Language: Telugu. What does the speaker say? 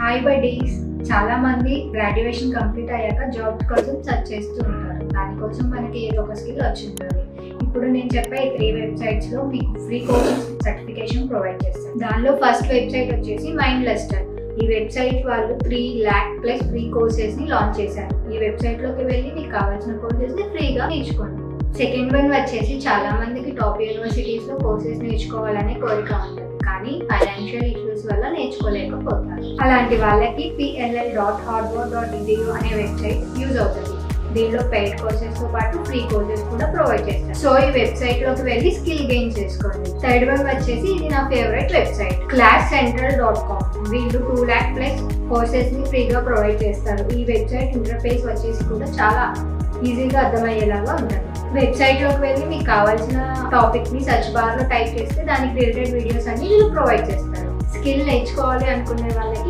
హాయ్ బడీస్, చాలా మంది గ్రాడ్యుయేషన్ కంప్లీట్ అయ్యాక జాబ్ కోసం సెర్చ్ చేస్తూ ఉంటారు. దానికోసం మనకి ఏదో ఒక స్కిల్ వచ్చి ఉంటుంది. ఇప్పుడు నేను చెప్పే ఈ 3 వెబ్సైట్స్లో మీకు ఫ్రీ కోర్సెస్ సర్టిఫికేషన్ ప్రొవైడ్ చేస్తాను. దానిలో ఫస్ట్ వెబ్సైట్ వచ్చేసి మైండ్లెస్టర్. ఈ వెబ్సైట్ వాళ్ళు 3 lakh ప్లస్ ఫ్రీ కోర్సెస్ని లాంచ్ చేశారు. ఈ వెబ్సైట్లోకి వెళ్ళి మీకు కావాల్సిన కోర్సెస్ని ఫ్రీగా నేర్చుకోండి. సెకండ్ వన్ వచ్చేసి చాలా మందికి టాప్ యూనివర్సిటీస్లో కోర్సెస్ నేర్చుకోవాలనే కోరిక ఉంటుంది, కానీ ఫైనాన్షియల్ ఇష్యూస్ వల్ల నేర్చుకోలేకపోతారు. అలాంటి వాళ్ళకి pll.harvard.edu అనే వెబ్సైట్ యూజ్ అవుతుంది. దీనిలో పెయిడ్ కోర్సెస్ తో పాటు ఫ్రీ కోర్సెస్ కూడా ప్రొవైడ్ చేస్తారు. సో ఈ వెబ్సైట్ లోకి వెళ్ళి స్కిల్ గెయిన్ చేసుకోండి. థర్డ్ వన్ వచ్చేసి ఇది నా ఫేవరెట్ వెబ్సైట్ classcentral.com. వీళ్ళు 2 lakh ప్లస్ కోర్సెస్ ని ఫ్రీగా ప్రొవైడ్ చేస్తారు. ఈ వెబ్సైట్ ఇంటర్ఫేస్ వచ్చేసి కూడా చాలా ఈజీగా అర్థమయ్యేలాగా ఉంటుంది. వెబ్సైట్ లోకి వెళ్ళి మీకు కావాల్సిన టాపిక్ ని సర్చ్ బార్ లో టైప్ చేస్తే దానికి రిలేటెడ్ వీడియోస్ అన్ని వీళ్ళు ప్రొవైడ్ చేస్తారు. స్కిల్ నేర్చుకోవాలి అనుకునే వాళ్ళకి